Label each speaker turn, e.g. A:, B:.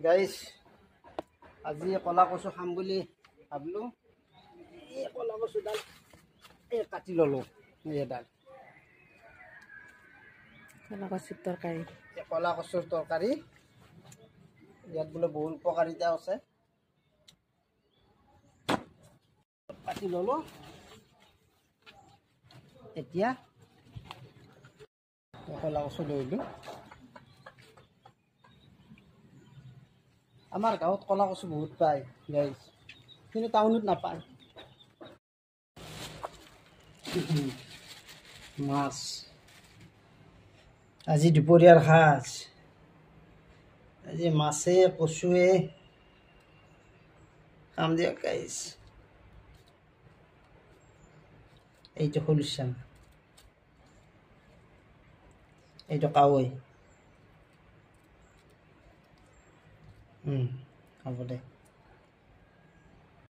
A: Guys আজি কলা কচু খাম বুলি ভাবিলোঁ। এই কলা কচুডাল কাটি ল'লোঁ। এইডাল
B: কলা কচুৰ তৰকাৰী,
A: কলা কচুৰ তৰকাৰী। ইয়াত বোলে বহুত উপকাৰিতা আছে। কাটি ল'লোঁ। এতিয়া কলা কচু লৈ দিওঁ। আমাৰ গাঁৱত কলা কচু বহুত পায় গাইজ, কিন্তু টাউনত নাপায়। মাছ আজি দুপৰীয়াৰ সাজ, আজি মাছে কচুৱে খাম দিয়ক গাইজ। এইটো খলিচাম, এইটো কাৱৈ। হ'ব দে।